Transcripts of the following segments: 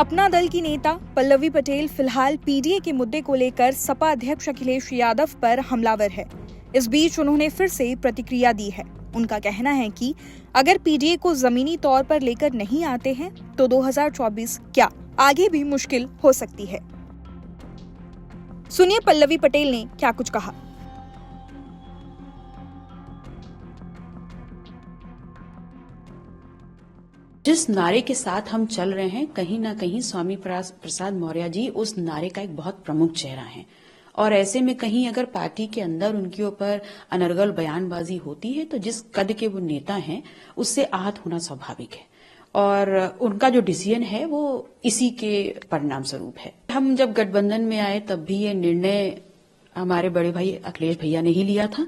अपना दल की नेता पल्लवी पटेल फिलहाल पीडीए के मुद्दे को लेकर सपा अध्यक्ष अखिलेश यादव पर हमलावर है। इस बीच उन्होंने फिर से प्रतिक्रिया दी है। उनका कहना है कि अगर पीडीए को जमीनी तौर पर लेकर नहीं आते हैं तो 2024 क्या आगे भी मुश्किल हो सकती है। सुनिए पल्लवी पटेल ने क्या कुछ कहा। जिस नारे के साथ हम चल रहे हैं, कहीं ना कहीं स्वामी प्रसाद मौर्य जी उस नारे का एक बहुत प्रमुख चेहरा है। और ऐसे में कहीं अगर पार्टी के अंदर उनके ऊपर अनर्गल बयानबाजी होती है तो जिस कद के वो नेता हैं उससे आहत होना स्वाभाविक है। और उनका जो डिसीजन है वो इसी के परिणाम स्वरूप है। हम जब गठबंधन में आए तब भी ये निर्णय हमारे बड़े भाई अखिलेश भैया ने ही लिया था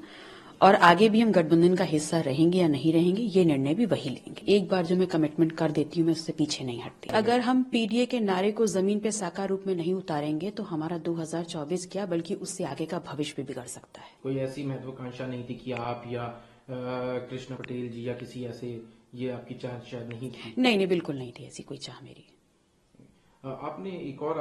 और आगे भी हम गठबंधन का हिस्सा रहेंगे या नहीं रहेंगे ये निर्णय भी वही लेंगे। एक बार जो मैं कमिटमेंट कर देती हूँ मैं उससे पीछे नहीं हटती। अगर हम पीडीए के नारे को जमीन पे साकार रूप में नहीं उतारेंगे तो हमारा 2024 क्या बल्कि उससे आगे का भविष्य भी बिगड़ सकता है। कोई ऐसी महत्वाकांक्षा नहीं थी कि आप या कृष्ण पटेल जी या किसी ऐसे, ये आपकी चाह शायद नहीं थी? नहीं, बिल्कुल नहीं थी ऐसी कोई चाह मेरी। आपने एक और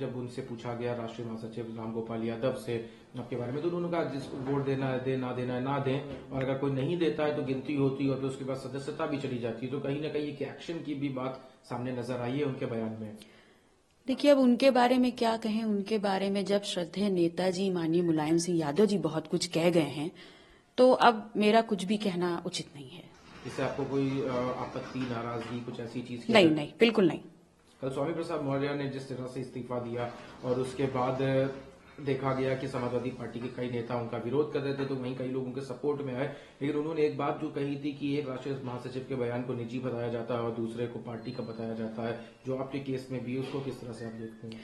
जब उनसे पूछा गया राष्ट्रीय महासचिव रामगोपाल यादव से आपके बारे में, तो उन्होंने कहा जिसको वोट देना है दे, ना देना है ना दें, और अगर कोई नहीं देता है तो गिनती होती है और फिर उसके बाद सदस्यता भी चली जाती है। तो कहीं ना कहीं एक एक्शन की भी बात सामने नजर आई है उनके बयान में। देखिए, अब उनके बारे में क्या कहें। उनके बारे में जब श्रद्धेय नेताजी माननीय मुलायम सिंह यादव जी बहुत कुछ कह गए हैं तो अब मेरा कुछ भी कहना उचित नहीं है। इससे आपको कोई आपत्ति, नाराजगी, कुछ ऐसी चीज? नहीं, बिल्कुल नहीं। कल स्वामी प्रसाद मौर्य ने जिस तरह से इस्तीफा दिया और उसके बाद देखा गया कि समाजवादी पार्टी के कई नेता उनका विरोध कर रहे थे, तो वहीं कई लोग उनके सपोर्ट में आए। लेकिन उन्होंने एक बात जो कही थी कि एक राष्ट्रीय महासचिव के बयान को निजी बताया जाता है और दूसरे को पार्टी का बताया जाता है, जो आपके केस में भी, उसको किस तरह से आप देखते हैं?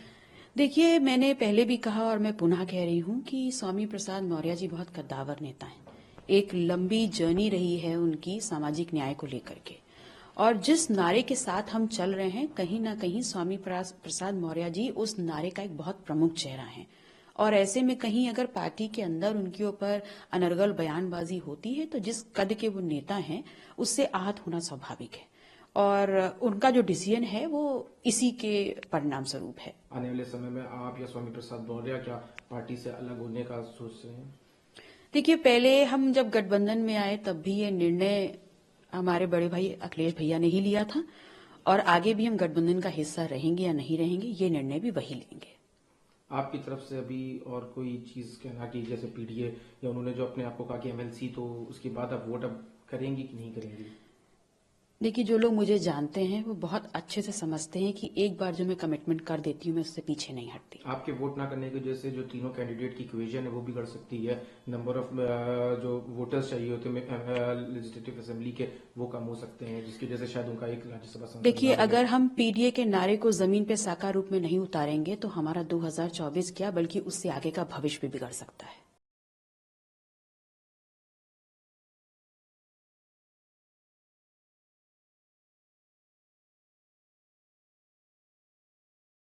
देखिए, मैंने पहले भी कहा और मैं पुनः कह रही हूं कि स्वामी प्रसाद मौर्य जी बहुत कद्दावर नेता हैं। एक लंबी जर्नी रही है उनकी सामाजिक न्याय को लेकर के, और जिस नारे के साथ हम चल रहे हैं कहीं ना कहीं स्वामी प्रसाद मौर्य जी उस नारे का एक बहुत प्रमुख चेहरा है। और ऐसे में कहीं अगर पार्टी के अंदर उनके ऊपर अनर्गल बयानबाजी होती है तो जिस कद के वो नेता हैं उससे आहत होना स्वाभाविक है। और उनका जो डिसीजन है वो इसी के परिणाम स्वरूप है। आने वाले समय में आप या स्वामी प्रसाद मौर्य क्या पार्टी से अलग होने का सोच रहे हैं? देखिए, पहले हम जब गठबंधन में आए तब भी ये निर्णय हमारे बड़े भाई अखिलेश भैया ने ही लिया था और आगे भी हम गठबंधन का हिस्सा रहेंगे या नहीं रहेंगे ये निर्णय भी वही लेंगे। आपकी तरफ से अभी और कोई चीज कहना कि जैसे पीडीए या उन्होंने जो अपने आप को कहा कि एमएलसी, तो उसके बाद आप वोट अब करेंगी कि नहीं करेंगी? देखिए, जो लोग मुझे जानते हैं वो बहुत अच्छे से समझते हैं कि एक बार जो मैं कमिटमेंट कर देती हूँ मैं उससे पीछे नहीं हटती। आपके वोट ना करने की वजह से जो तीनों कैंडिडेट की इक्वेशन है वो बिगड़ सकती है। नंबर ऑफ जो वोटर्स चाहिए होते हैं लेजिस्लेटिव असेंबली के, वो कम हो सकते हैं, जिसकी वजह से शायद उनका एक राज्यसभा सांसद। देखिए, अगर हम पीडीए के नारे को जमीन पे साकार रूप में नहीं उतारेंगे तो हमारा 2024 क्या बल्कि उससे आगे का भविष्य भी बिगड़ सकता है।